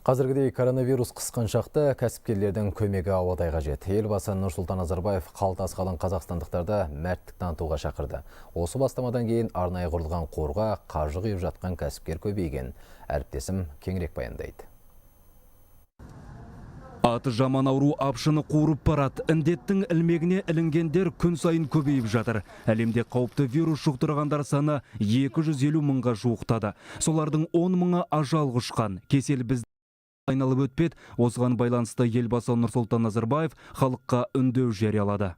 Қазіргідей коронавирус қысқан шақта кәсіпкерлердің көмегі ауадай қажет. Елбасы Нұрсұлтан Назарбаев қалтасы қалың қазақстандықтарды мәрттік танытуға шақырды. Осы бастамадан кейін арнайы құрылған қорға қаржы құйып жатқан кәсіпкер көбейген. Әріптесім кеңірек баяндайды. Аты жаман ауру апшыны қуырып барады. Індеттің ілмегіне ілінгендер күн сайын көбейіп жатыр. Әлемде қауіпті вирус жұқтырғандар саны 250 мыңға жуықтады. Солардың 10 мыңы ажал құшқан. Кесел біз айналып өтпеді. Осыған байланысты елбасы Нұрсұлтан Назарбаев халыққа үндеу жариялады.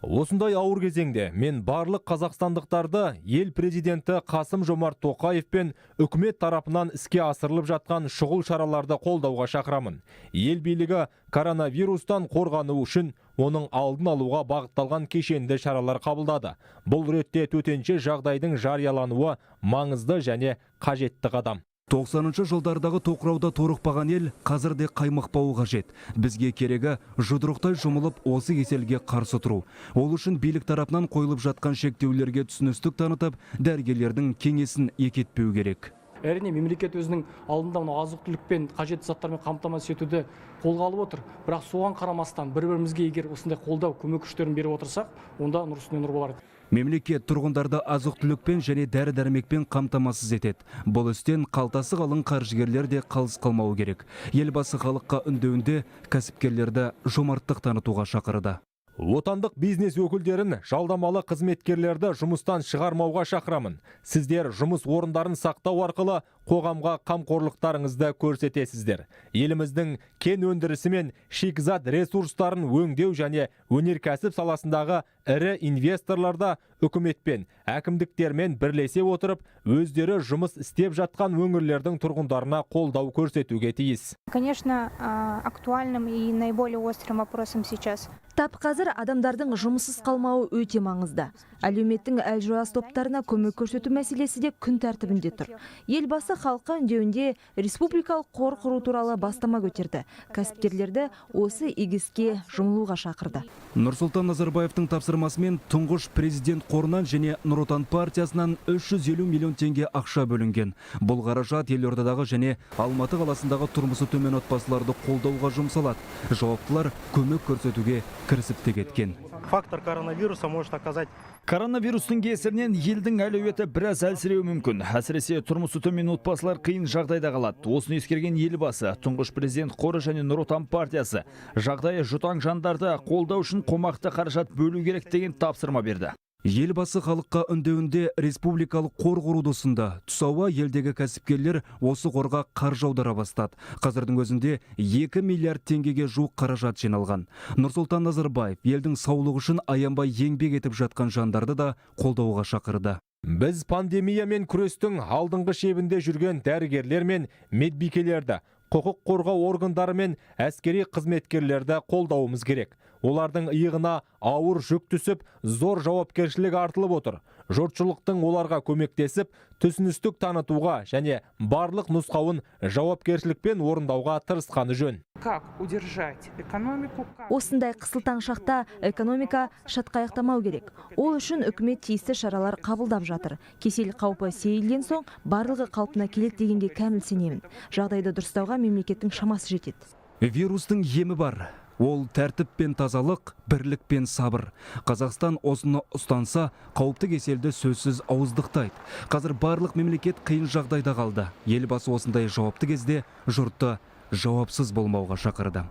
Осындай ауыр кезеңде мен барлық қазақстандықтарды ел президенті Қасым-Жомарт Тоқаев пен үкімет тарапынан іске асырылып жатқан шұғыл шараларды қолдауға шақырамын. Ел билігі коронавирустан қорғану үшін оның алдын алуға бағытталған кешенді шаралар қабылдады. Бұл ретте төтенше жағдайдың жариялануы маңызды және қажетті қадам. 90-шы жылдардағы тоқырауда торықпаған ел қазірде қаймықпауы қажет. Бізге керегі жұдырықтай жұмылып осы кеселге қарсы тұру. Ол үшін билік тарапынан қойылып жатқан шектеулерге түсіністік танытып, дәрігерлердің кеңесін екетпеу керек. Әрине мемлекет өзінің алдында азық-түлікпен қажетті заттармен қамтамасыз етуді қолға алып отыр. Бірақ соған қарамастан бір-бірімізге егер осындай қолдау, көмек күштерін беріп отырсақ, онда нұр үстіне нұр болар. Мемлекет тұрғындарды азық-түлікпен және дәрі-дәрмекпен қамтамасыз етеді. Бұл істен қалтасы қалың қаржыгерлер де қалыс қалмауы керек. Елбасы халыққа үндеуінде кәсіпкерлерді жомарттық танытуға шақырды. Отандық бизнес өкілдерін жалдамалы қызметкерлерді жұмыстан шығармауға шақырамын. Сіздер жұмыс орындарын сақтау арқылы қоғамға қамқорлықтарыңызды көрсетесіздер. Еліміздің кен өндірісі мен шикізат ресурстарын өңдеу және өнеркәсіп саласындағы ірі инвесторларда үкіметпен, әкімдіктермен бірлесе отырып, өздері жұмыс істеп жатқан өңірлердің тұрғындарына қолдау көрсетуге тиіс. Конечно, актуальным и наиболее острым вопросом сейчас. Тап қазір адамдардың жұмыссыз қалмауы өте маңызды. Әлеуметтің әлжуаз топтарына көмек көрсету мәселесі де күн тәртібінде тұр. Елбасы халыққа үндеуінде республикалық қор құру туралы бастама көтерді. Кәсіпкерлерді осы игіске жұмылуға шақырды. Нұрсұлтан Назарбаевтың тапсырмасымен тұңғыш президент қорынан және Нұр Отан партиясынан 350 миллион теңге ақша бөлінген. Бұл қаражат елордадағы және Алматы қаласындағы тұрмысы төмен отбасыларды қолдауға жұмсалады. Жауаптылар көмек көрсетуге кірісіп те кеткен. Фактор коронавируса может оказать. Коронавирустың кесірінен елдің әлеуеті біраз әлсіреуі мүмкін. Әсіресе тұрмысы төмен отбасылар қиын жағдайда қалады. Осыны ескерген елбасы, тұңғыш президент қоры және Нұр Отан партиясы жағдайы жұтаң жандарды қолдау үшін қомақты қаражат бөлу керек деген тапсырма берді. Елбасы халыққа үндеуінде республикалық қор құруды ұсынды. Түс ауа елдегі кәсіпкерлер осы қорға қаржы аудара бастады. Қазірдің өзінде 2 миллиард теңгеге жуық қаражат жиналған. Нұрсұлтан Назарбаев елдің саулығы үшін аянбай еңбек етіп жатқан жандарды да қолдауға шақырды. Біз пандемиямен күрестің алдыңғы шебінде жүрген дәрігерлер мен медбикелерді, құқық қорғау органдары мен әскери қызметкерлерді қолдауымыз керек. Олардың иығына ауыр жүк түсіп, зор жауапкершілік артылып отыр. Жұртшылықтың оларға көмектесіп, түсіністік танытуға және барлық нұсқауын жауапкершілікпен орындауға тырысқаны жөн. Осындай қысылтаң шақта экономика шатқаяқтамау керек. Ол үшін үкімет тиісті шаралар қабылдап жатыр. Кесел қаупі сейілген соң барлығы қалпына келеді дегенге кәміл сенемін. Жағдайды дұрыстауға мемлекеттің шамасы жетеді. Вирустың емі бар. Ол тәртіп пен тазалық, бірлік пен сабыр. Қазақстан осыны ұстанса, қауіпті кеселді сөзсіз ауыздықтайды. Қазір барлық мемлекет қиын жағдайда қалды. Елбасы осындай жауапты кезде жұртты жауапсыз болмауға шақырды.